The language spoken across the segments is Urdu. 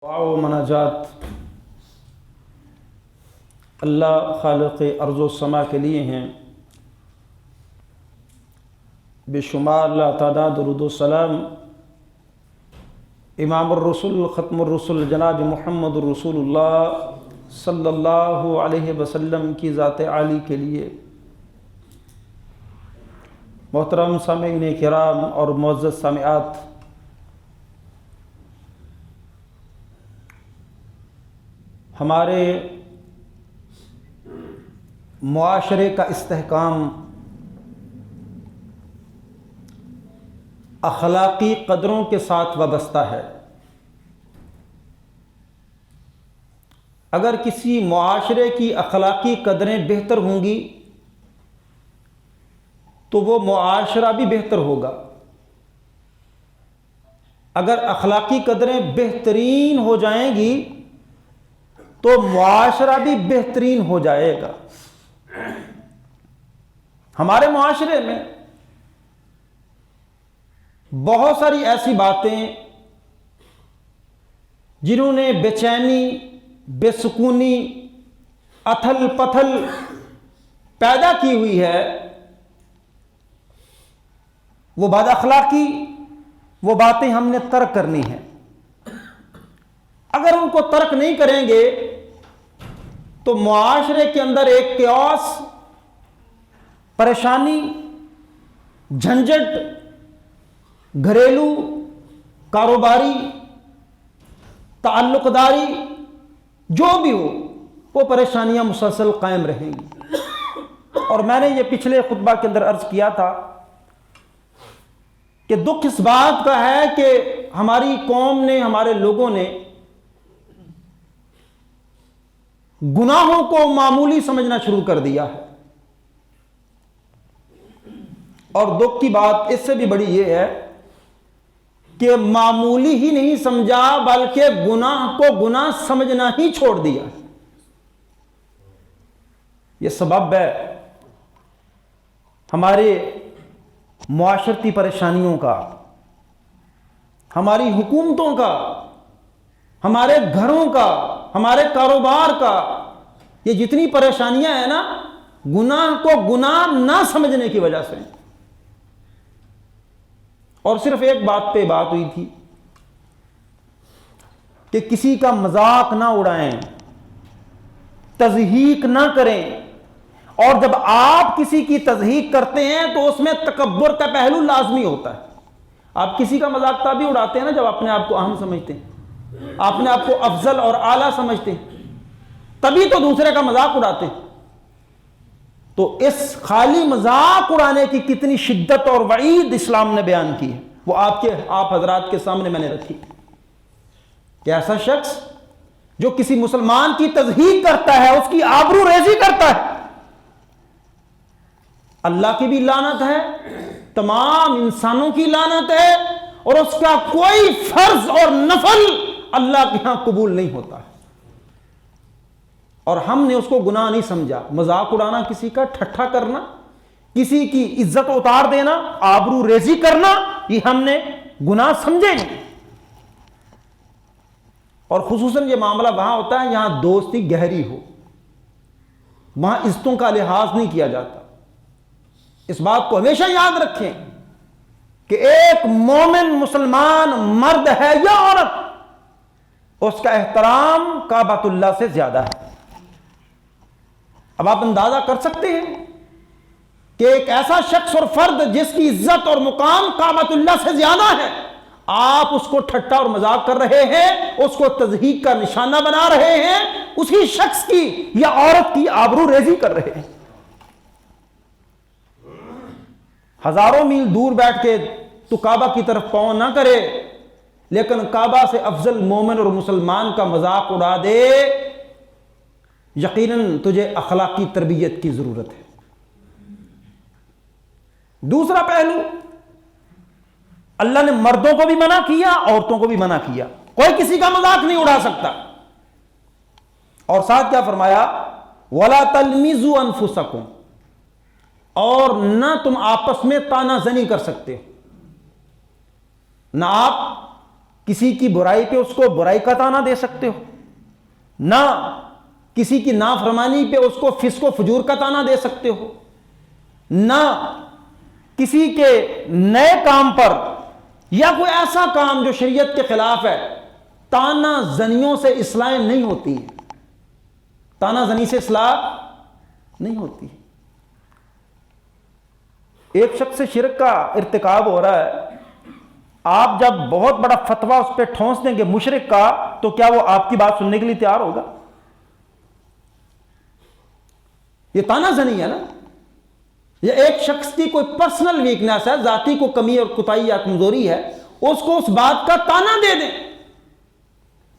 دعا و مناجات اللہ خالق ارض و سما کے لیے ہیں، بے شمار لا تعداد درود و سلام امام الرسول ختم الرسول جناب محمد الرسول اللہ صلی اللہ علیہ وسلم کی ذات عالی کے لیے۔ محترم سامعین کرام اور معزز سامعات، ہمارے معاشرے کا استحکام اخلاقی قدروں کے ساتھ وابستہ ہے۔ اگر کسی معاشرے کی اخلاقی قدریں بہتر ہوں گی تو وہ معاشرہ بھی بہتر ہوگا۔ اگر اخلاقی قدریں بہترین ہو جائیں گی تو معاشرہ بھی بہترین ہو جائے گا۔ ہمارے معاشرے میں بہت ساری ایسی باتیں جنہوں نے بے چینی، بے سکونی، اتھل پتھل پیدا کی ہوئی ہے، وہ بد اخلاقی، وہ باتیں ہم نے ترک کرنی ہیں۔ اگر ان کو ترک نہیں کریں گے تو معاشرے کے اندر ایک کیوس، پریشانی، جھنجھٹ، گھریلو، کاروباری، تعلق داری، جو بھی ہو، وہ پریشانیاں مسلسل قائم رہیں گی۔ اور میں نے یہ پچھلے خطبہ کے اندر عرض کیا تھا کہ دکھ اس بات کا ہے کہ ہماری قوم نے، ہمارے لوگوں نے گناہوں کو معمولی سمجھنا شروع کر دیا ہے۔ اور دکھ کی بات اس سے بھی بڑی یہ ہے کہ معمولی ہی نہیں سمجھا بلکہ گناہ کو گناہ سمجھنا ہی چھوڑ دیا۔ یہ سبب ہے ہمارے معاشرتی پریشانیوں کا، ہماری حکومتوں کا، ہمارے گھروں کا، ہمارے کاروبار کا۔ یہ جتنی پریشانیاں ہیں نا، گناہ کو گناہ نہ سمجھنے کی وجہ سے۔ اور صرف ایک بات پہ بات ہوئی تھی کہ کسی کا مذاق نہ اڑائیں، تضحیک نہ کریں۔ اور جب آپ کسی کی تضحیک کرتے ہیں تو اس میں تکبر کا پہلو لازمی ہوتا ہے۔ آپ کسی کا مذاق تبھی اڑاتے ہیں نا جب اپنے آپ کو اہم سمجھتے ہیں، اپنے آپ کو افضل اور اعلیٰ سمجھتے ہیں، تبھی تو دوسرے کا مذاق اڑاتے ہیں۔ تو اس خالی مذاق اڑانے کی کتنی شدت اور وعید اسلام نے بیان کی ہے، وہ آپ حضرات کے سامنے میں نے رکھی کہ ایسا شخص جو کسی مسلمان کی تضحیک کرتا ہے، اس کی آبرو ریزی کرتا ہے، اللہ کی بھی لعنت ہے، تمام انسانوں کی لعنت ہے، اور اس کا کوئی فرض اور نفل اللہ کے ہاں قبول نہیں ہوتا ہے۔ اور ہم نے اس کو گناہ نہیں سمجھا۔ مذاق اڑانا، کسی کا ٹھٹھا کرنا، کسی کی عزت اتار دینا، آبرو ریزی کرنا، یہ ہم نے گناہ سمجھے نہیں۔ اور خصوصاً یہ معاملہ وہاں ہوتا ہے جہاں دوستی گہری ہو، وہاں عزتوں کا لحاظ نہیں کیا جاتا۔ اس بات کو ہمیشہ یاد رکھیں کہ ایک مومن مسلمان مرد ہے یا عورت، اس کا احترام کعبۃ اللہ سے زیادہ ہے۔ اب آپ اندازہ کر سکتے ہیں کہ ایک ایسا شخص اور فرد جس کی عزت اور مقام کعبۃ اللہ سے زیادہ ہے، آپ اس کو ٹھٹا اور مذاق کر رہے ہیں، اس کو تضحیک کا نشانہ بنا رہے ہیں، اسی شخص کی یا عورت کی آبرو ریزی کر رہے ہیں۔ ہزاروں میل دور بیٹھ کے تو کعبہ کی طرف پاؤں نہ کرے، لیکن کعبہ سے افضل مومن اور مسلمان کا مذاق اڑا دے، یقیناً تجھے اخلاقی تربیت کی ضرورت ہے۔ دوسرا پہلو، اللہ نے مردوں کو بھی منع کیا، عورتوں کو بھی منع کیا، کوئی کسی کا مذاق نہیں اڑا سکتا۔ اور ساتھ کیا فرمایا؟ وَلَا تَلْمِزُوا أَنفُسَكُمْ، اور نہ تم آپس میں طعنہ زنی کر سکتے، نہ آپ کسی کی برائی پہ اس کو برائی کا طعنہ دے سکتے ہو، نہ کسی کی نافرمانی پہ اس کو فسق و فجور کا طعنہ دے سکتے ہو، نہ کسی کے نئے کام پر یا کوئی ایسا کام جو شریعت کے خلاف ہے۔ طعنہ زنیوں سے اصلاح نہیں ہوتی ہے، طعنہ زنی سے اصلاح نہیں ہوتی۔ ایک شخص سے شرک کا ارتکاب ہو رہا ہے، آپ جب بہت بڑا فتویٰ اس پہ ٹھونس دیں گے مشرک کا، تو کیا وہ آپ کی بات سننے کے لیے تیار ہوگا؟ یہ طعنہ زنی ہے نا، یہ ایک شخص کی کوئی پرسنل ویکنس ہے، ذاتی کو کمی اور کوتاہی یا کمزوری ہے، اس کو اس بات کا طعنہ دے دیں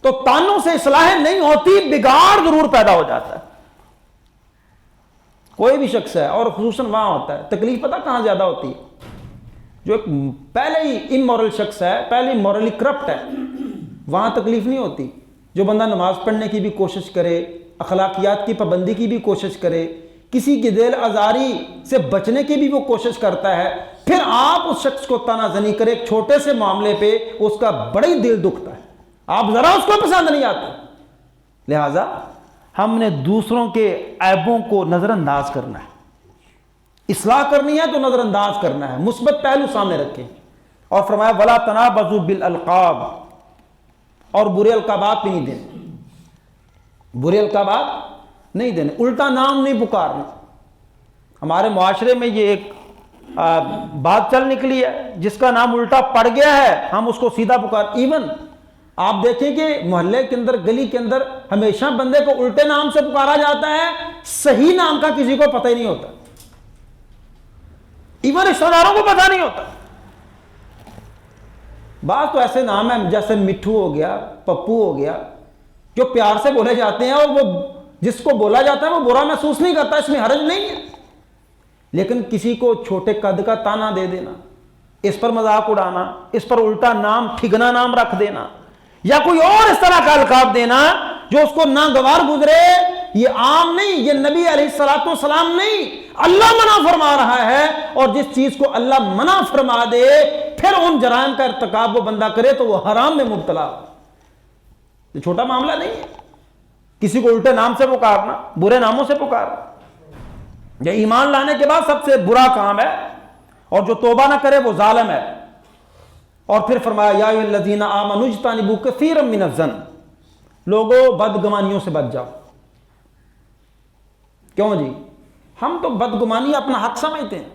تو طعنوں سے اصلاح نہیں ہوتی، بگاڑ ضرور پیدا ہو جاتا ہے۔ کوئی بھی شخص ہے، اور خصوصاً وہاں ہوتا ہے تکلیف، پتہ کہاں زیادہ ہوتی ہے؟ جو ایک پہلے ہی امورل شخص ہے، پہلے ہی مورلی کرپٹ ہے، وہاں تکلیف نہیں ہوتی۔ جو بندہ نماز پڑھنے کی بھی کوشش کرے، اخلاقیات کی پابندی کی بھی کوشش کرے، کسی کی دل آزاری سے بچنے کی بھی وہ کوشش کرتا ہے، پھر آپ اس شخص کو طعنہ زنی کرے ایک چھوٹے سے معاملے پہ، اس کا بڑا ہی دل دکھتا ہے، آپ ذرا اس کو پسند نہیں آتے۔ لہٰذا ہم نے دوسروں کے عیبوں کو نظر انداز کرنا ہے، اصلاح کرنی ہے تو نظر انداز کرنا ہے، مثبت پہلو سامنے رکھیں۔ اور فرمایا وَلَا تَنَابَزُوا بِالْأَلْقَابِ، اور برے القابات بھی نہیں دینے، برے القابات نہیں دینے، الٹا نام نہیں پکارنا۔ ہمارے معاشرے میں یہ ایک بات چل نکلی ہے، جس کا نام الٹا پڑ گیا ہے ہم اس کو سیدھا پکار۔ ایون آپ دیکھیں کہ محلے کے اندر، گلی کے اندر ہمیشہ بندے کو الٹے نام سے پکارا جاتا ہے، صحیح نام کا کسی کو پتہ ہی نہیں ہوتا، ایون رشتہ داروں کو پتہ نہیں ہوتا۔ بعض تو ایسے نام ہیں جیسے مٹھو ہو گیا، پپو ہو گیا، جو پیار سے بولے جاتے ہیں، اور وہ جس کو بولا جاتا ہے وہ برا محسوس نہیں کرتا، اس میں حرج نہیں ہے۔ لیکن کسی کو چھوٹے قد کا طعنہ دے دینا، اس پر مذاق اڑانا، اس پر الٹا نام، ٹھگنا نام رکھ دینا، یا کوئی اور اس طرح کا القاب دینا جو اس کو ناگوار گزرے، یہ عام نہیں، یہ نبی علیہ الصلوۃ والسلام نہیں، اللہ منع فرما رہا ہے۔ اور جس چیز کو اللہ منع فرما دے پھر ان جرائم کا ارتکاب وہ بندہ کرے تو وہ حرام میں مبتلا ہو۔ یہ چھوٹا معاملہ نہیں ہے، کسی کو الٹے نام سے پکارنا، برے ناموں سے پکارنا، یہ ایمان لانے کے بعد سب سے برا کام ہے، اور جو توبہ نہ کرے وہ ظالم ہے۔ اور پھر فرمایا یا ایھا الذین آمنوا اجتنبوا کثیرا من الظن، لوگوں بدگمانیوں سے بچ جاؤ۔ کیوں جی؟ ہم تو بدگمانی اپنا حق سمجھتے ہیں،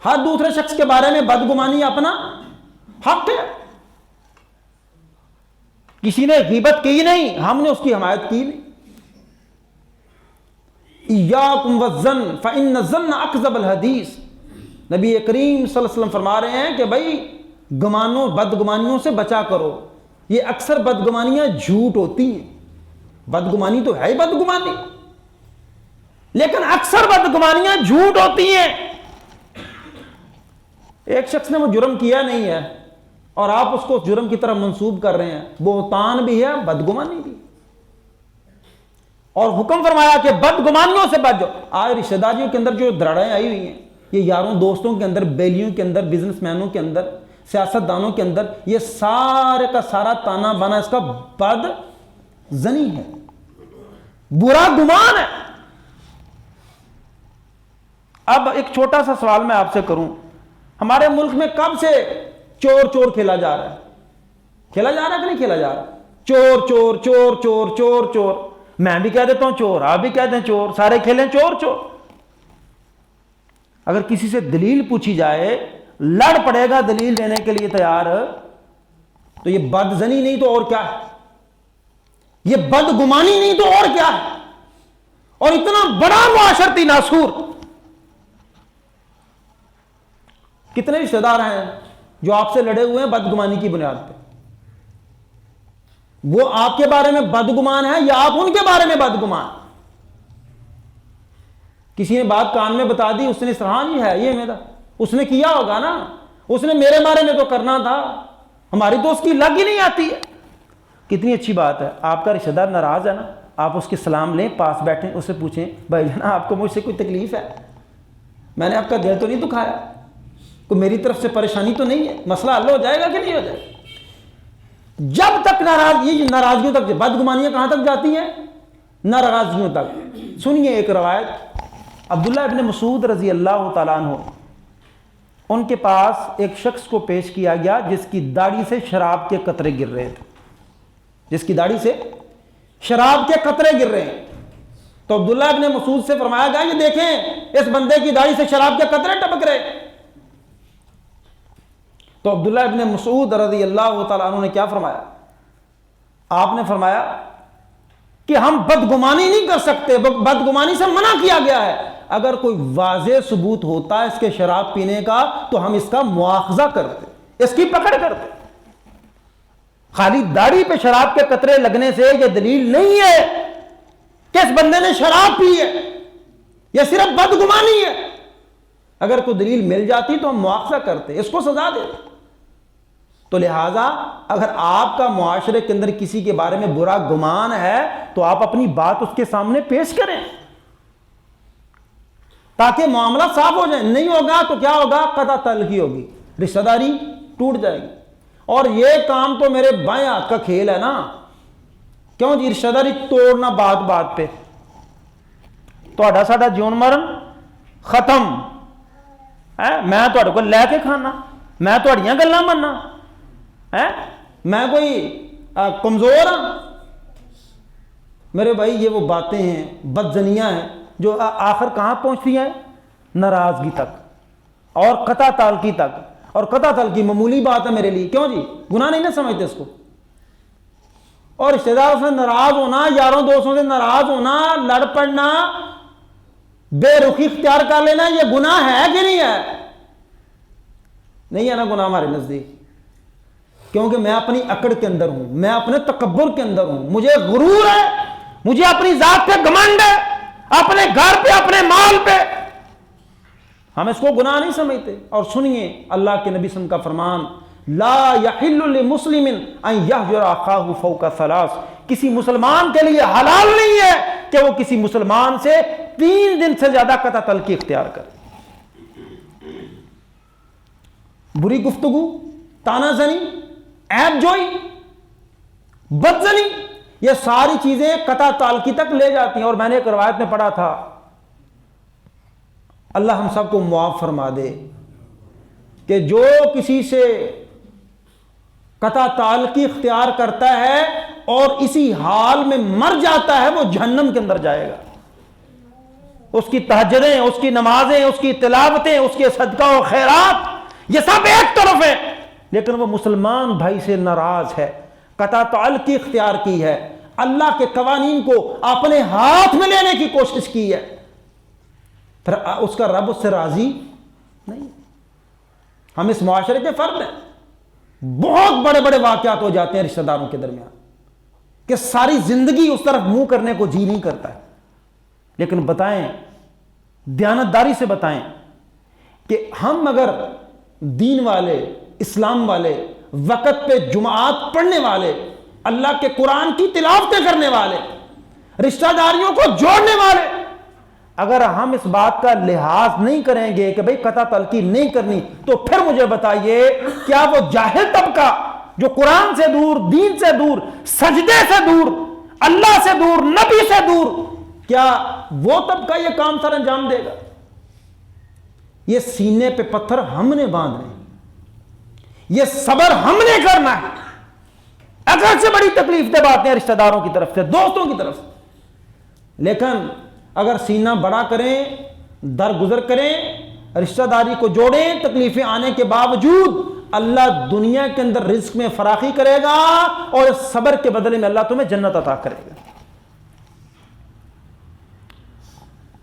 ہر دوسرے شخص کے بارے میں بدگمانی اپنا حق ہے۔ کسی نے غیبت کی نہیں، ہم نے اس کی حمایت کی نہیں۔ ایاکم والظن فإن الظن اکذب الحدیث، نبی کریم صلی اللہ علیہ وسلم فرما رہے ہیں کہ بھائی بدگمانیوں سے بچا کرو، یہ اکثر بدگمانیاں جھوٹ ہوتی ہیں، بدگمانی تو ہے ہی بدگمانی، لیکن اکثر بدگمانیاں جھوٹ ہوتی ہیں۔ ایک شخص نے وہ جرم کیا نہیں ہے اور آپ اس کو جرم کی طرف منسوب کر رہے ہیں، بہتان بھی ہے، بدگمانی بھی، اور حکم فرمایا کہ بدگمانیوں سے بچ جاؤ۔ آج رشتہ داریوں کے اندر جو دراڑیں آئی ہوئی ہیں، یہ یاروں دوستوں کے اندر، بیلیوں کے اندر، بزنس مینوں کے اندر، سیاست دانوں کے اندر، یہ سارے کا سارا تانا بانا اس کا بد زنی ہے، برا گمان ہے۔ اب ایک چھوٹا سا سوال میں آپ سے کروں، ہمارے ملک میں کب سے چور چور کھیلا جا رہا ہے؟ کھیلا جا رہا ہے کہ نہیں کھیلا جا رہا؟ چور چور چور چور چور چور، میں بھی کہہ دیتا ہوں چور، آپ بھی کہتے ہیں چور، سارے کھیلیں چور چور۔ اگر کسی سے دلیل پوچھی جائے، لڑ پڑے گا دلیل دینے کے لیے تیار، تو یہ بدزنی نہیں تو اور کیا ہے، یہ بدگمانی نہیں تو اور کیا ہے، اور اتنا بڑا معاشرتی ناسور۔ کتنے رشتہ دار ہیں جو آپ سے لڑے ہوئے ہیں بدگمانی کی بنیاد پہ؟ وہ آپ کے بارے میں بدگمان ہے یا آپ ان کے بارے میں بدگمان؟ کسی نے بات کان میں بتا دی، اس نے سرحان ہی ہے یہ میرا، اس نے کیا ہوگا نا، اس نے میرے بارے میں تو کرنا تھا، ہماری تو اس کی لگ ہی نہیں آتی ہے۔ کتنی اچھی بات ہے، آپ کا رشتہ دار ناراض ہے نا، آپ اس کے سلام لیں، پاس بیٹھیں، اس سے پوچھیں بھائی جان آپ کو مجھ سے کوئی تکلیف ہے؟ میں نے آپ کا دل تو نہیں دکھایا، کوئی میری طرف سے پریشانی تو نہیں ہے؟ مسئلہ حل ہو جائے گا کہ نہیں ہو جائے گا؟ جب تک ناراضگیوں تک، بدگمانیاں کہاں تک جاتی ہیں؟ ناراضگیوں تک۔ سنیے ایک روایت، عبداللہ ابن مسعود رضی اللہ تعالیٰ عنہ، ان کے پاس ایک شخص کو پیش کیا گیا جس کی داڑھی سے شراب کے قطرے گر رہے تھے، جس کی داڑھی سے شراب کے قطرے گر رہے ہیں۔ تو عبداللہ ابن مسعود سے فرمایا گیا کہ دیکھیں اس بندے کی داڑھی سے شراب کے قطرے ٹپک رہے۔ تو عبداللہ ابن مسعود رضی اللہ تعالیٰ عنہ نے کیا فرمایا؟ آپ نے فرمایا کہ ہم بدگمانی نہیں کر سکتے، بدگمانی سے منع کیا گیا ہے۔ اگر کوئی واضح ثبوت ہوتا ہے اس کے شراب پینے کا تو ہم اس کا مواخذہ کرتے، اس کی پکڑ کرتے۔ خالی داڑھی پہ شراب کے قطرے لگنے سے یہ دلیل نہیں ہے کہ اس بندے نے شراب پی ہے، یہ صرف بدگمانی ہے۔ اگر کوئی دلیل مل جاتی تو ہم مواخذہ کرتے، اس کو سزا دیتے۔ تو لہٰذا اگر آپ کا معاشرے کے اندر کسی کے بارے میں برا گمان ہے تو آپ اپنی بات اس کے سامنے پیش کریں تاکہ معاملہ صاف ہو جائے۔ نہیں ہوگا تو کیا ہوگا؟ قطع تعلقی ہوگی، رشتہ داری ٹوٹ جائے گی۔ اور یہ کام تو میرے بائیں ہاتھ کا کھیل ہے نا، کیوں جی؟ رشتہ داری توڑنا بات بات پہ، تہاڈا ساڈا جیون مرن ختم ہے، میں تہاڈے کو لے کے کھانا، میں تہاڈیاں گلاں مننا، میں کوئی کمزور ہاں؟ میرے بھائی یہ وہ باتیں ہیں، بدزنیاں ہیں جو آخر کہاں پہنچتی ہیں؟ ناراضگی تک اور قطع تعلقی تک۔ اور قطع تعلقی معمولی بات ہے میرے لیے، کیوں جی؟ گناہ نہیں نہ سمجھتے اس کو۔ اور رشتہ داروں سے ناراض ہونا، یاروں دوستوں سے ناراض ہونا، لڑ پڑنا، بے رخی اختیار کر لینا، یہ گناہ ہے کہ نہیں ہے؟ نہیں ہے نا گناہ ہمارے نزدیک، کیونکہ میں اپنی اکڑ کے اندر ہوں، میں اپنے تکبر کے اندر ہوں، مجھے غرور ہے، مجھے اپنی ذات پہ گھمنڈ ہے، اپنے گھر پہ، اپنے مال پہ، ہم اس کو گناہ نہیں سمجھتے۔ اور سنیے اللہ کے نبی صلی اللہ علیہ وسلم کا فرمان، لا یحل لمسلم ان یہجر اخاہ فوق ثلاث، کسی مسلمان کے لیے حلال نہیں ہے کہ وہ کسی مسلمان سے 3 دن سے زیادہ قطع تعلقی اختیار کرے۔ بری گفتگو، تانا زنی، عیب جوئی، بدزنی، یہ ساری چیزیں قطع تعلقی تک لے جاتی ہیں۔ اور میں نے ایک روایت میں پڑھا تھا، اللہ ہم سب کو معاف فرما دے، کہ جو کسی سے قطع تعلقی اختیار کرتا ہے اور اسی حال میں مر جاتا ہے وہ جہنم کے اندر جائے گا۔ اس کی تہجدیں، اس کی نمازیں، اس کی تلاوتیں، اس کے صدقہ و خیرات، یہ سب ایک طرف ہے، لیکن وہ مسلمان بھائی سے ناراض ہے، قطع تعلقی اختیار کی ہے، اللہ کے قوانین کو اپنے ہاتھ میں لینے کی کوشش کی ہے، پھر اس کا رب اس سے راضی نہیں۔ ہم اس معاشرے کے فرد ہیں، بہت بڑے بڑے واقعات ہو جاتے ہیں رشتہ داروں کے درمیان کہ ساری زندگی اس طرف منہ کرنے کو جی نہیں کرتا ہے۔ لیکن بتائیں، دیانتداری سے بتائیں کہ ہم اگر دین والے، اسلام والے، وقت پہ جمعات پڑھنے والے، اللہ کے قرآن کی تلاوتیں کرنے والے، رشتہ داریوں کو جوڑنے والے، اگر ہم اس بات کا لحاظ نہیں کریں گے کہ بھئی قطع تعلقی نہیں کرنی، تو پھر مجھے بتائیے کیا وہ جاہل طبقہ جو قرآن سے دور، دین سے دور، سجدے سے دور، اللہ سے دور، نبی سے دور، کیا وہ طبقہ یہ کام سر انجام دے گا؟ یہ سینے پہ پتھر ہم نے باندھنے، یہ صبر ہم نے کرنا ہے۔ اگر سے بڑی تکلیف دہ باتیں رشتہ داروں کی طرف سے، دوستوں کی طرف سے، لیکن اگر سینہ بڑا کریں، درگزر کریں، رشتہ داری کو جوڑیں، تکلیفیں آنے کے باوجود اللہ دنیا کے اندر رزق میں فراخی کرے گا اور اس صبر کے بدلے میں اللہ تمہیں جنت عطا کرے گا۔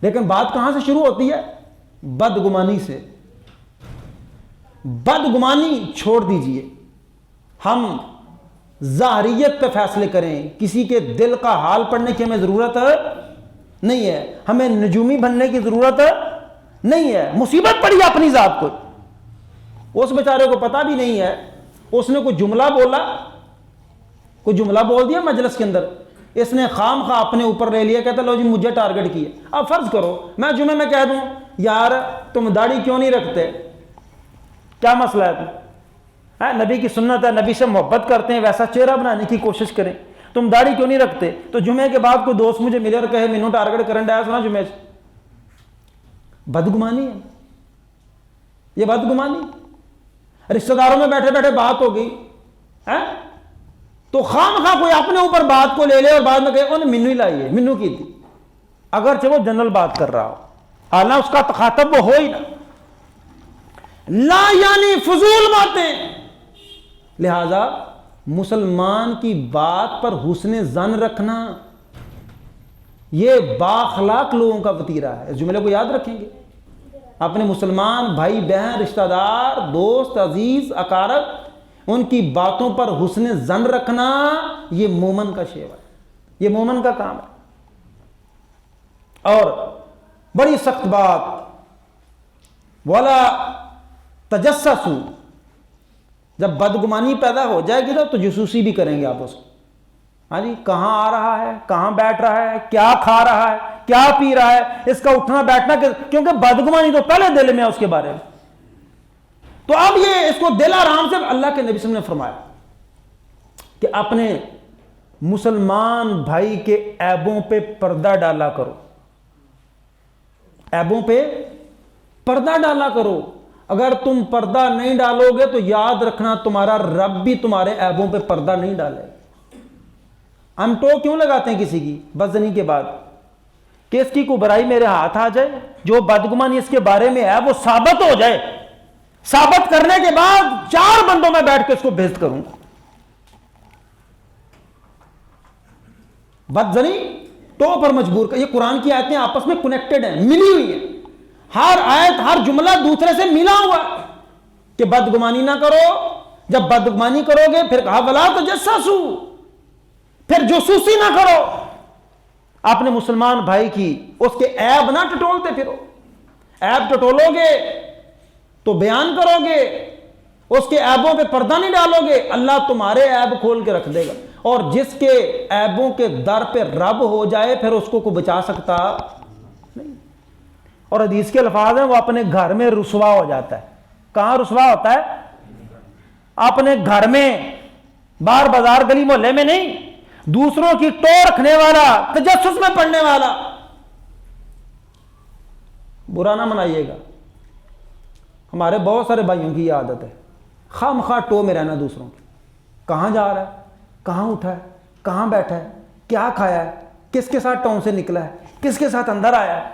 لیکن بات کہاں سے شروع ہوتی ہے؟ بدگمانی سے۔ بدگمانی چھوڑ دیجئے، ہم ظاہریت پہ فیصلے کریں، کسی کے دل کا حال پڑھنے کی ہمیں ضرورت نہیں ہے، ہمیں نجومی بننے کی ضرورت نہیں ہے۔ مصیبت پڑی اپنی ذات کو، اس بیچارے کو پتہ بھی نہیں ہے، اس نے کوئی جملہ بول دیا مجلس کے اندر، اس نے خام خواہ اپنے اوپر لے لیا، کہتا لو جی مجھے ٹارگٹ کیا۔ اب فرض کرو میں جمعے میں کہہ دوں یار تم داڑھی کیوں نہیں رکھتے، کیا مسئلہ ہے نبی کی سنت ہے، نبی سے محبت کرتے ہیں، ویسا چہرہ بنانے کی کوشش کریں. تم داڑھی کیوں نہیں رکھتے؟ تو جمعے کے بعد کوئی دوست مجھے ملے اور کہے مینوں ٹارگٹ کرن ڈایا سنا جمعے سے، بدگمانی ہے یہ، بدگمانی. رشتہ داروں میں بیٹھے بیٹھے بات ہو گئی تو خام خواہ کوئی اپنے اوپر بات کو لے لے اور بعد میں کہے انہوں نے مینوں ہی لائی ہے، مینوں کی تھی، اگرچہ وہ جنرل بات کر رہا ہو، حالانکہ اس کا تخاطب وہ ہو ہی نہ. لا یعنی فضول باتیں. لہذا مسلمان کی بات پر حسن ظن رکھنا یہ بااخلاق لوگوں کا وتیرہ ہے. اس جملے کو یاد رکھیں گے. اپنے مسلمان بھائی بہن، رشتہ دار، دوست، عزیز، اقارب، ان کی باتوں پر حسن ظن رکھنا یہ مومن کا شیوا ہے، یہ مومن کا کام ہے. اور بڑی سخت بات، ولا تجسسوا، جب بدگمانی پیدا ہو جائے گی تو جاسوسی بھی کریں گے آپ اس کو. ہاں جی، کہاں آ رہا ہے، کہاں بیٹھ رہا ہے، کیا کھا رہا ہے، کیا پی رہا ہے، اس کا اٹھنا بیٹھنا، کیونکہ بدگمانی تو پہلے دل میں ہے اس کے بارے میں. تو اب یہ اس کو دل آرام سے، اللہ کے نبی صلی اللہ علیہ وسلم نے فرمایا کہ اپنے مسلمان بھائی کے عیبوں پہ پردہ ڈالا کرو، عیبوں پہ پردہ ڈالا کرو. اگر تم پردہ نہیں ڈالو گے تو یاد رکھنا تمہارا رب بھی تمہارے عیبوں پہ پردہ نہیں ڈالے. ہم ٹو کیوں لگاتے ہیں کسی کی بدزنی کے بعد کہ اس کی کوئی برائی میرے ہاتھ آ جائے، جو بدگمانی اس کے بارے میں ہے وہ ثابت ہو جائے، ثابت کرنے کے بعد 4 بندوں میں بیٹھ کے اس کو بےعزت کروں گا. بدزنی ٹو پر مجبور کر. یہ قرآن کی آیتیں آپس میں کنیکٹڈ ہیں، ملی ہوئی ہیں. ہر آیت، ہر جملہ دوسرے سے ملا ہوا کہ بدگمانی نہ کرو. جب بدگمانی کرو گے پھر کہا ولا تجسسوا، پھر جاسوسی نہ کرو. اپنے مسلمان بھائی کی اس کے عیب نہ ٹٹولتے پھرو. عیب ٹٹولو گے تو بیان کرو گے، اس کے عیبوں پہ پردہ نہیں ڈالو گے، اللہ تمہارے عیب کھول کے رکھ دے گا. اور جس کے عیبوں کے در پہ رب ہو جائے پھر اس کو کوئی بچا سکتا نہیں. اور حدیث کے الفاظ ہیں وہ اپنے گھر میں رسوا ہو جاتا ہے. کہاں رسوا ہوتا ہے؟ اپنے گھر میں، بار بازار گلی محلے میں نہیں. دوسروں کی ٹو رکھنے والا، تجسس میں پڑنے والا. برا نہ منائیے گا، ہمارے بہت سارے بھائیوں کی یہ عادت ہے، خواہ مخواہ ٹو میں رہنا دوسروں کی. کہاں جا رہا ہے، کہاں اٹھا ہے، کہاں بیٹھا ہے، کیا کھایا ہے، کس کے ساتھ ٹاؤن سے نکلا ہے، کس کے ساتھ اندر آیا ہے.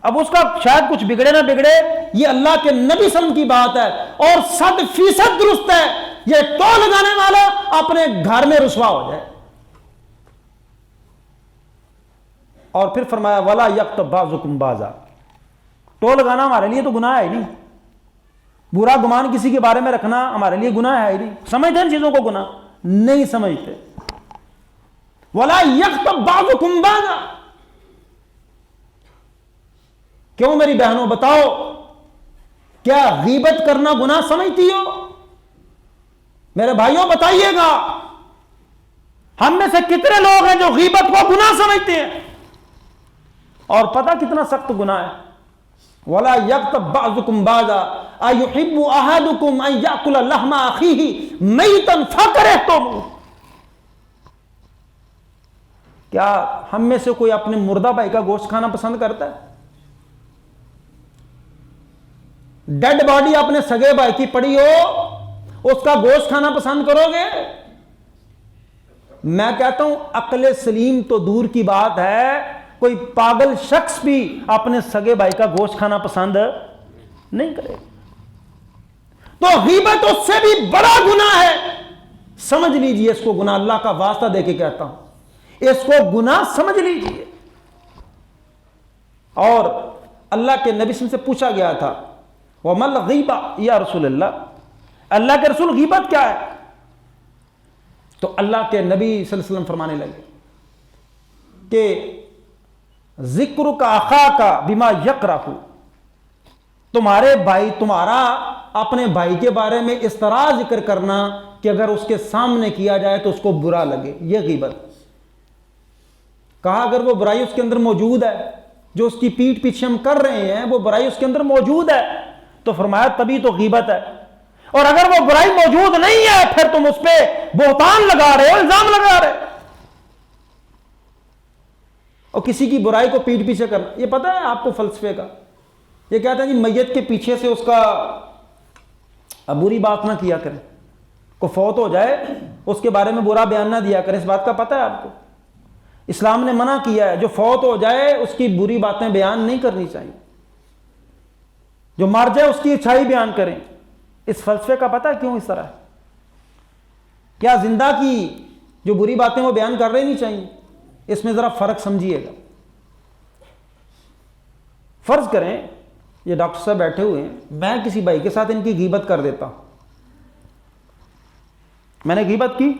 اب اس کا شاید کچھ بگڑے نہ بگڑے، یہ اللہ کے نبی صلی اللہ علیہ وسلم کی بات ہے اور 100% درست ہے. یہ ٹو لگانے والا اپنے گھر میں رسوا ہو جائے. اور پھر فرمایا ولا یغتب بعضکم بعضا. ٹو لگانا ہمارے لیے تو گناہ ہے ہی نہیں، برا گمان کسی کے بارے میں رکھنا ہمارے لیے گناہ ہے ہی نہیں. سمجھتے ہیں چیزوں کو گناہ؟ نہیں سمجھتے. ولا یغتب بعضکم بعضا. کیوں میری بہنوں بتاؤ، کیا غیبت کرنا گناہ سمجھتی ہو؟ میرے بھائیوں بتائیے گا، ہم میں سے کتنے لوگ ہیں جو غیبت کو گناہ سمجھتے ہیں؟ اور پتہ کتنا سخت گناہ ہے. ولا یغتب بعضکم بعضا ایحب احدکم ان یاکل لحم اخیہ میتا فکرہتموہ. کیا ہم میں سے کوئی اپنے مردہ بھائی کا گوشت کھانا پسند کرتا ہے؟ ڈیڈ باڈی اپنے سگے بھائی کی پڑی ہو، اس کا گوشت کھانا پسند کرو گے؟ میں کہتا ہوں عقل سلیم تو دور کی بات ہے، کوئی پاگل شخص بھی اپنے سگے بھائی کا گوشت کھانا پسند نہیں کرے. تو غیبت اس سے بھی بڑا گناہ ہے. سمجھ لیجئے اس کو گناہ، اللہ کا واسطہ دے کے کہتا ہوں، اس کو گناہ سمجھ لیجئے. اور اللہ کے نبی سے پوچھا گیا تھا وَمَا الْغِيبَةُ یا رسول اللہ کے رسول غیبت کیا ہے؟ تو اللہ کے نبی صلی اللہ علیہ وسلم فرمانے لگے کہ ذکر کا اخا کا بما یکرہ، تمہارے بھائی، تمہارا اپنے بھائی کے بارے میں اس طرح ذکر کرنا کہ اگر اس کے سامنے کیا جائے تو اس کو برا لگے، یہ غیبت. کہا اگر وہ برائی اس کے اندر موجود ہے، جو اس کی پیٹھ پیچھے ہم کر رہے ہیں وہ برائی اس کے اندر موجود ہے، تو فرمایا تبھی تو غیبت ہے. اور اگر وہ برائی موجود نہیں ہے پھر تم اس پہ بہتان لگا رہے ہو، الزام لگا رہے ہو۔ اور کسی کی برائی کو پیٹ پیچھے کرنا، یہ پتہ ہے آپ کو فلسفے کا، یہ کہتا ہے جی میت کے پیچھے سے اس کا بری بات نہ کیا کریں، کو فوت ہو جائے اس کے بارے میں برا بیان نہ دیا کریں، اس بات کا پتہ ہے آپ کو؟ اسلام نے منع کیا ہے، جو فوت ہو جائے اس کی بری باتیں بیان نہیں کرنی چاہیے، جو مر جائے اس کی اچھائی بیان کریں۔ اس فلسفے کا پتہ ہے کیوں اس طرح ہے؟ کیا زندہ کی جو بری باتیں وہ بیان کر رہی نہیں چاہیے؟ اس میں ذرا فرق سمجھیے گا۔ فرض کریں یہ ڈاکٹر صاحب بیٹھے ہوئے ہیں، میں کسی بھائی کے ساتھ ان کی غیبت کر دیتا ہوں، میں نے غیبت کی،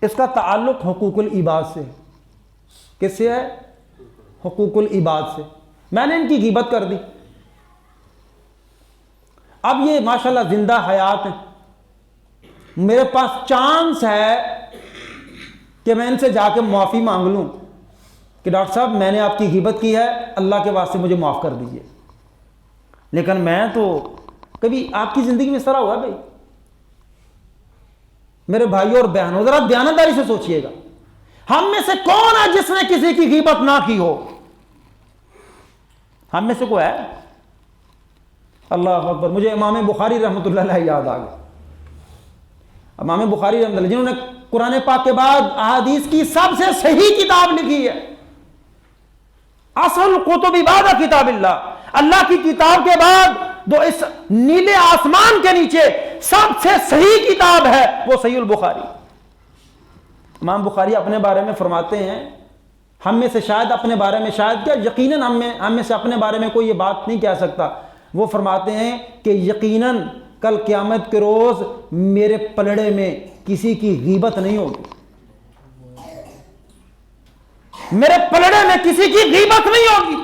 اس کا تعلق حقوق العباد سے ہے۔ کس سے ہے؟ حقوق العباد سے۔ میں نے ان کی غیبت کر دی، اب یہ ماشاءاللہ زندہ حیات ہیں، میرے پاس چانس ہے کہ میں ان سے جا کے معافی مانگ لوں کہ ڈاکٹر صاحب میں نے آپ کی غیبت کی ہے، اللہ کے واسطے مجھے معاف کر دیجئے۔ لیکن میں تو کبھی آپ کی زندگی میں اس طرح ہوا بھائی؟ میرے بھائیوں اور بہنوں ذرا دیانتداری سے سوچئے گا، ہم میں سے کون ہے جس نے کسی کی غیبت نہ کی ہو؟ ہم میں سے کوئی ہے؟ اللہ اکبر، مجھے امام بخاری رحمۃ اللہ علیہ یاد آ گیا۔ امام بخاری رحمۃ اللہ جنہوں نے قرآن پاک کے بعد احادیث کی سب سے صحیح کتاب لکھی ہے، اصل کتب بعد کتاب اللہ، اللہ کی کتاب کے بعد جو اس نیلے آسمان کے نیچے سب سے صحیح کتاب ہے وہ صحیح البخاری۔ امام بخاری اپنے بارے میں فرماتے ہیں، ہم میں سے شاید اپنے بارے میں شاید کیا یقیناً ہم میں سے اپنے بارے میں کوئی یہ بات نہیں کہہ سکتا، وہ فرماتے ہیں کہ یقیناً کل قیامت کے روز میرے پلڑے میں کسی کی غیبت نہیں ہوگی، میرے پلڑے میں کسی کی غیبت نہیں ہوگی۔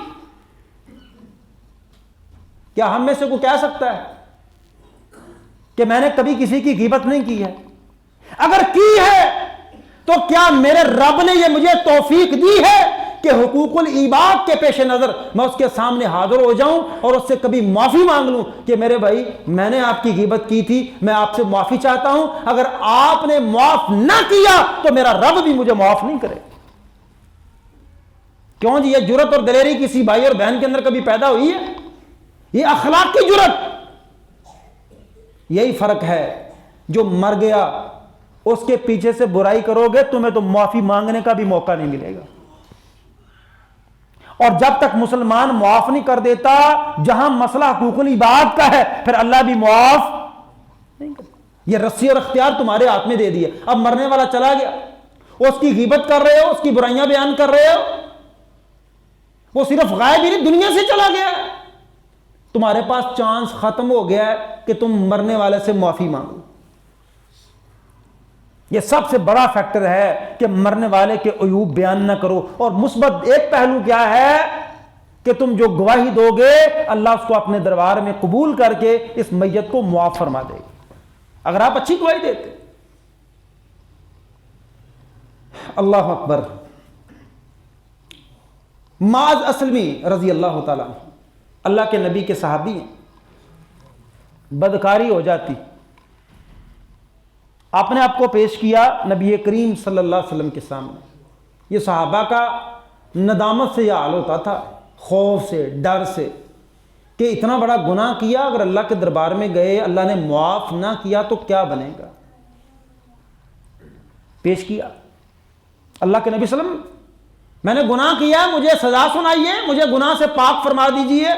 کیا ہم میں سے کوئی کہہ سکتا ہے کہ میں نے کبھی کسی کی غیبت نہیں کی ہے؟ اگر کی ہے تو کیا میرے رب نے یہ مجھے توفیق دی ہے کہ حقوق العباد کے پیش نظر میں اس کے سامنے حاضر ہو جاؤں اور اس سے کبھی معافی مانگ لوں کہ میرے بھائی میں نے آپ کی غیبت کی تھی، میں آپ سے معافی چاہتا ہوں، اگر آپ نے معاف نہ کیا تو میرا رب بھی مجھے معاف نہیں کرے؟ کیوں جی یہ جرت اور دلیری کسی بھائی اور بہن کے اندر کبھی پیدا ہوئی ہے؟ یہ اخلاق کی جرت، یہی فرق ہے۔ جو مر گیا اس کے پیچھے سے برائی کرو گے تمہیں تو معافی مانگنے کا بھی موقع نہیں ملے گا، اور جب تک مسلمان معاف نہیں کر دیتا، جہاں مسئلہ حقوق العباد کا ہے پھر اللہ بھی معاف نہیں کرتا۔ یہ رسی اور اختیار تمہارے ہاتھ میں دے دیا، اب مرنے والا چلا گیا، اس کی غیبت کر رہے ہو، اس کی برائیاں بیان کر رہے ہو، وہ صرف غائب ہی نہیں دنیا سے چلا گیا ہے، تمہارے پاس چانس ختم ہو گیا ہے کہ تم مرنے والے سے معافی مانگو۔ یہ سب سے بڑا فیکٹر ہے کہ مرنے والے کے عیوب بیان نہ کرو۔ اور مثبت ایک پہلو کیا ہے کہ تم جو گواہی دو گے اللہ اس کو اپنے دربار میں قبول کر کے اس میت کو معاف فرما دے گا اگر آپ اچھی گواہی دیتے۔ اللہ اکبر۔ معاذ اسلمی رضی اللہ تعالیٰ عنہ اللہ کے نبی کے صحابی ہیں، بدکاری ہو جاتی، آپ نے آپ کو پیش کیا نبی کریم صلی اللہ علیہ وسلم کے سامنے، یہ صحابہ کا ندامت سے یہ حال ہوتا تھا، خوف سے، ڈر سے کہ اتنا بڑا گناہ کیا، اگر اللہ کے دربار میں گئے اللہ نے معاف نہ کیا تو کیا بنے گا۔ پیش کیا اللہ کے نبی صلی اللہ علیہ وسلم، میں نے گناہ کیا، مجھے سزا سنائیے، مجھے گناہ سے پاک فرما دیجئے۔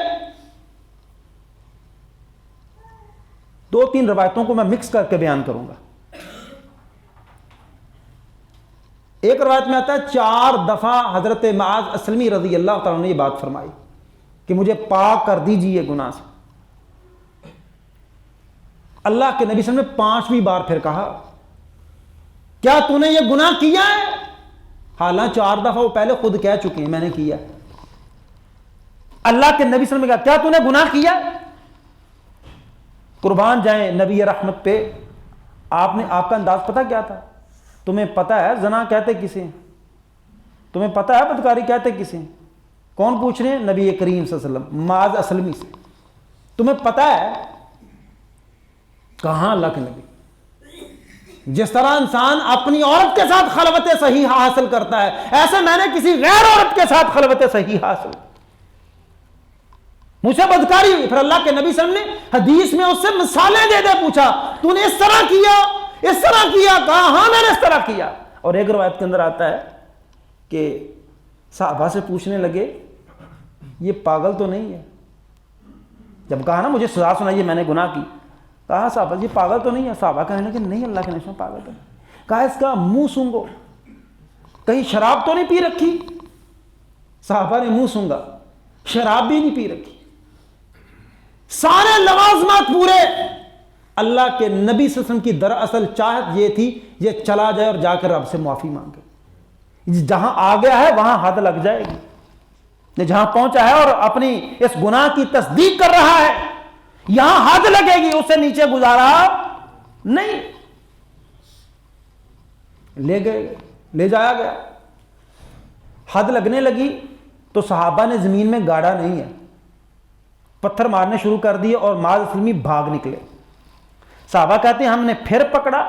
دو تین روایتوں کو میں مکس کر کے بیان کروں گا۔ ایک روایت میں آتا ہے 4 دفعہ حضرت معاذ اسلمی رضی اللہ تعالیٰ نے یہ بات فرمائی کہ مجھے پاک کر دیجئے گناہ سے۔ اللہ کے نبی صلی اللہ علیہ وسلم نے 5ویں بار پھر کہا کیا تو نے یہ گناہ کیا ہے؟ حالانکہ 4 دفعہ وہ پہلے خود کہہ چکے ہیں میں نے کیا۔ اللہ کے نبی صلی اللہ علیہ وسلم نے کہا کیا تو نے گناہ کیا؟ قربان جائیں نبی رحمت پہ، آپ کا انداز پتہ کیا تھا؟ تمہیں پتہ ہے زنا کہتے کسے ہیں؟ تمہیں پتہ ہے بدکاری کہتے کسے ہیں؟ کون پوچھ رہے ہیں؟ نبی کریم صلی اللہ علیہ وسلم معاذ اسلمی سے۔ تمہیں پتہ ہے کہاں اللہ کے نبی. جس طرح انسان اپنی عورت کے ساتھ خلوت صحیح حاصل کرتا ہے، ایسے میں نے کسی غیر عورت کے ساتھ خلوت صحیح حاصل. مجھ سے بدکاری ہوئی. پھر اللہ کے نبی صلی اللہ علیہ وسلم نے حدیث میں اس سے مثالیں دے دے پوچھا، تو نے اس طرح کیا، اس طرح کیا؟ کہا ہاں میں نے اس طرح کیا. اور ایک روایت کے اندر آتا ہے کہ صحابہ سے پوچھنے لگے یہ پاگل تو نہیں ہے؟ جب کہا نا مجھے سزا سنائیے میں نے گناہ کی، کہا صحابہ یہ پاگل تو نہیں ہے؟ صحابہ کہنے لگے نہیں اللہ کے نبی پاگل تو نہیں. کہا اس کا منہ سونگو، کہیں شراب تو نہیں پی رکھی؟ صحابہ نے منہ سونگا، شراب بھی نہیں پی رکھی. سارے لوازمات پورے. اللہ کے نبی صلی اللہ علیہ وسلم کی دراصل چاہت یہ تھی یہ چلا جائے اور جا کر رب سے معافی مانگے. جہاں آ گیا ہے وہاں حد لگ جائے گی. جہاں پہنچا ہے اور اپنی اس گناہ کی تصدیق کر رہا ہے یہاں حد لگے گی، اس سے نیچے گزارا نہیں. لے گئے، لے جایا گیا. حد لگنے لگی تو صحابہ نے زمین میں گاڑا نہیں ہے، پتھر مارنے شروع کر دیے اور معاذ اسلمی بھاگ نکلے. صحابہ کہتے ہیں ہم نے پھر پکڑا،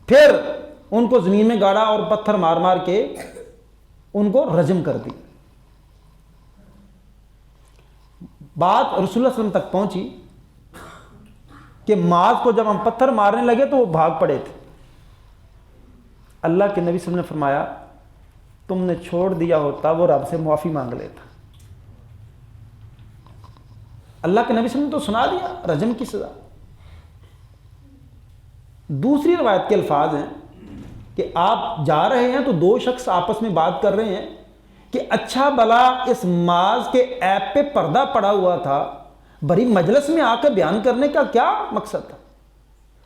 پھر ان کو زمین میں گاڑا اور پتھر مار مار کے ان کو رجم کر دی. بات رسول اللہ صلی اللہ علیہ وسلم تک پہنچی کہ معاذ کو جب ہم پتھر مارنے لگے تو وہ بھاگ پڑے تھے. اللہ کے نبی صلی اللہ علیہ وسلم نے فرمایا تم نے چھوڑ دیا ہوتا وہ رب سے معافی مانگ لیتا. اللہ کے نبی صلی اللہ علیہ وسلم نے تو سنا دیا رجم کی سزا. دوسری روایت کے الفاظ ہیں کہ آپ جا رہے ہیں تو دو شخص آپس میں بات کر رہے ہیں کہ اچھا بلا اس معاذ کے عیب پہ پردہ پڑا ہوا تھا، بڑی مجلس میں آ کے بیان کرنے کا کیا مقصد تھا؟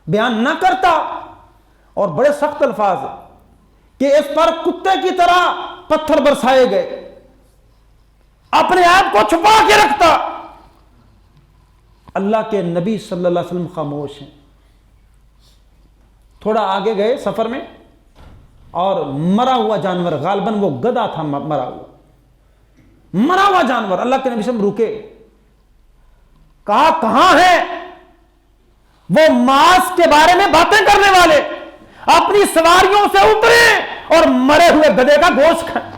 بیان نہ کرتا. اور بڑے سخت الفاظ ہیں کہ اس پر کتے کی طرح پتھر برسائے گئے، اپنے آپ کو چھپا کے رکھتا. اللہ کے نبی صلی اللہ علیہ وسلم خاموش ہیں. تھوڑا آگے گئے سفر میں اور مرا ہوا جانور، غالباً وہ گدھا تھا، مرا ہوا جانور. اللہ کے نبی صلی اللہ علیہ وسلم رکے، کہا کہاں ہے وہ معاذ کے بارے میں باتیں کرنے والے؟ اپنی سواریوں سے اترے اور مرے ہوئے گدھے کا گوشت کھائیں.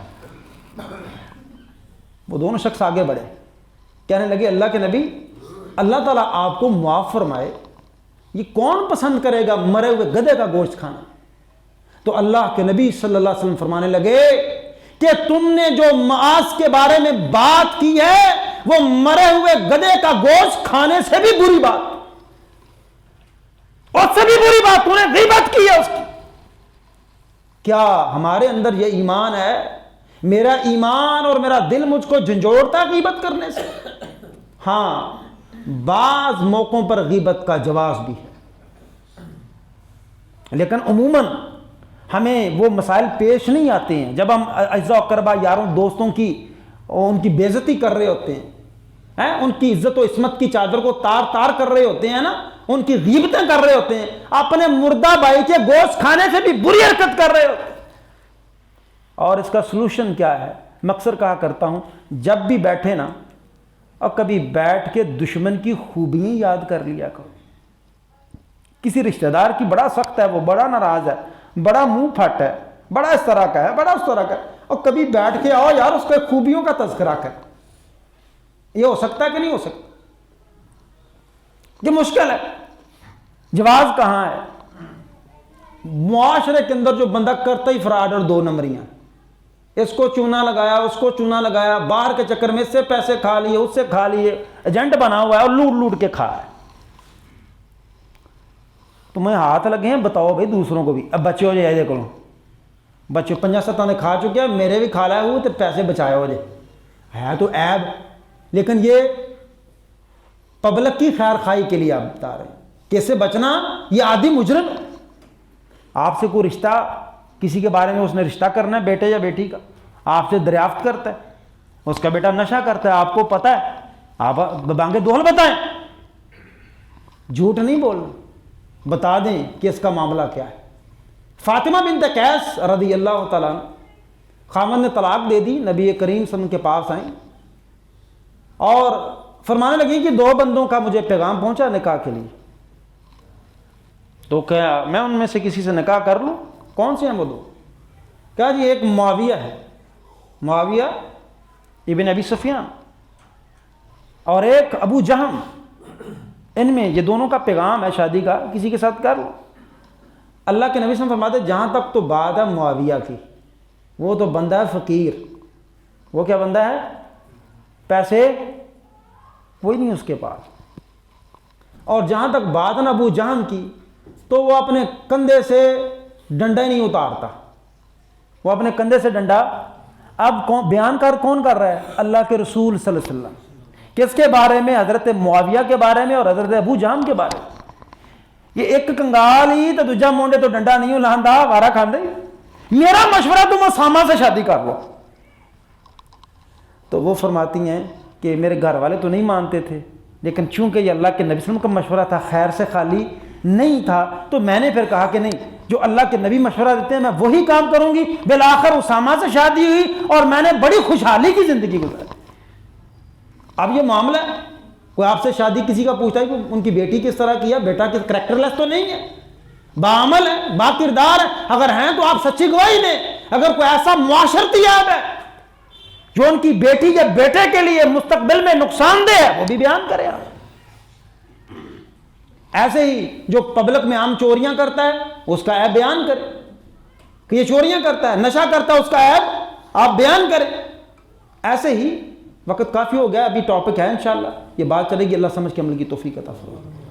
وہ دونوں شخص آگے بڑھے، کہنے لگے اللہ کے نبی اللہ تعالیٰ آپ کو معاف فرمائے، یہ کون پسند کرے گا مرے ہوئے گدھے کا گوشت کھانا؟ تو اللہ کے نبی صلی اللہ علیہ وسلم فرمانے لگے کہ تم نے جو معاذ کے بارے میں بات کی ہے وہ مرے ہوئے گدھے کا گوشت کھانے سے بھی بری بات، اس سے بھی بری بات، تو نے غیبت کی ہے اس کی. کیا ہمارے اندر یہ ایمان ہے؟ میرا ایمان اور میرا دل مجھ کو جھنجھوڑتا ہے غیبت کرنے سے. ہاں بعض موقعوں پر غیبت کا جواز بھی ہے، لیکن عموماً ہمیں وہ مسائل پیش نہیں آتے ہیں جب ہم اعزاء و اقربا یاروں دوستوں کی ان کی بے عزتی کر رہے ہوتے ہیں، ان کی عزت و عصمت کی چادر کو تار تار کر رہے ہوتے ہیں نا، ان کی غیبتیں کر رہے ہوتے ہیں، اپنے مردہ بھائی کے گوشت کھانے سے بھی بری حرکت کر رہے ہوتے ہیں. اور اس کا سلوشن کیا ہے؟ میں اکثر کہا کرتا ہوں جب بھی بیٹھے نا اور کبھی بیٹھ کے دشمن کی خوبیاں یاد کر لیا کرو. کسی رشتہ دار کی بڑا سخت ہے، وہ بڑا ناراض ہے، بڑا منہ پھٹ ہے، بڑا اس طرح کا ہے، بڑا اس طرح کا ہے، اور کبھی بیٹھ کے آؤ یار اس کے خوبیوں کا تذکرہ کر. یہ ہو سکتا ہے کہ نہیں ہو سکتا؟ یہ مشکل ہے. جواز کہاں ہے؟ معاشرے کے اندر جو بندہ کرتا ہی فراڈ اور دو نمبریاں، اس کو چونا لگایا اس کو چونا لگایا، باہر کے چکر میں اس سے پیسے کھا لیے اس سے کھا لیے، ایجنٹ بنا ہوا ہے اور لوٹ لوٹ کے کھا ہے. تمہیں ہاتھ لگے ہیں بتاؤ بھائی دوسروں کو بھی. اب بچے ہو جائے دیکھو بچے 50-70 نے کھا چکے ہیں، میرے بھی کھا لائے ہوئے تو پیسے بچائے ہو جائے ہے تو عیب. لیکن یہ پبلک کی خیر خواہی کے لیے آپ بتا رہے ہیں کہ اس سے بچنا. یہ عادی مجرم ہے. آپ سے کوئی رشتہ کسی کے بارے میں اس نے رشتہ کرنا ہے بیٹے یا بیٹی کا، آپ سے دریافت کرتا ہے اس کا بیٹا نشہ کرتا ہے، آپ کو پتہ ہے، آپ بانگے دول بتائیں، جھوٹ نہیں بولنا، بتا دیں کہ اس کا معاملہ کیا ہے. فاطمہ بنت قیس رضی اللہ تعالیٰ عنہ، خاوند نے طلاق دے دی، نبی کریم صلی اللہ علیہ وسلم کے پاس آئیں اور فرمانے لگی کہ 2 بندوں کا مجھے پیغام پہنچا نکاح کے لیے. تو کیا میں ان میں سے کسی سے نکاح کر لوں؟ کون سے ہیں وہ دو؟ کہا جی ایک معاویہ ہے، معاویہ ابن ابی سفیان، اور ایک ابو جہم، ان میں یہ دونوں کا پیغام ہے شادی کا، کسی کے ساتھ کر لو۔ اللہ کے نبی صلی اللہ علیہ وسلم فرماتے جہاں تک تو بات ہے معاویہ کی، وہ تو بندہ ہے فقیر، وہ کیا بندہ ہے؟ پیسے کوئی نہیں اس کے پاس۔ اور جہاں تک بات ہے نا ابو جہم کی، تو وہ اپنے کندھے سے ڈنڈا ہی نہیں اتارتا، وہ اپنے کندھے سے ڈنڈا، اب بیان کون کر رہا ہے؟ اللہ کے رسول صلی اللہ علیہ وسلم۔ کس کے بارے میں؟ حضرت معاویہ کے بارے میں اور حضرت ابو جہم کے بارے میں۔ یہ ایک کنگال ہی تو دوجا مونڈے تو ڈنڈا نہیں لاندا، وارا کھاندے۔ میرا مشورہ تم اسامہ سے شادی کر لو۔ تو وہ فرماتی ہیں کہ میرے گھر والے تو نہیں مانتے تھے، لیکن چونکہ یہ اللہ کے نبی صلی اللہ علیہ وسلم کا مشورہ تھا، خیر سے خالی نہیں تھا، تو میں نے پھر کہا کہ نہیں، جو اللہ کے نبی مشورہ دیتے ہیں میں وہی کام کروں گی۔ بالآخر اسامہ سے شادی ہوئی اور میں نے بڑی خوشحالی کی زندگی گزاری۔ اب یہ معاملہ ہے، کوئی آپ سے شادی کسی کا پوچھتا ہے کہ ان کی بیٹی کس طرح کی ہے، بیٹا کس کریکٹر لیس تو نہیں ہے، باعمل ہے، با کردار ہے، اگر ہیں تو آپ سچی گواہی دیں۔ اگر کوئی ایسا معاشرتی عیب ہے جو ان کی بیٹی یا بیٹے کے لیے مستقبل میں نقصان دہ ہے، وہ بھی بیان کرے آپ۔ ایسے ہی جو پبلک میں عام چوریاں کرتا ہے اس کا عیب بیان کرے کہ یہ چوریاں کرتا ہے، نشہ کرتا ہے، اس کا عیب آپ بیان کریں۔ ایسے ہی وقت کافی ہو گیا، ابھی ٹاپک ہے انشاءاللہ، یہ بات چلے گی، اللہ سمجھ کے عمل کی توفیق عطا فرمائے۔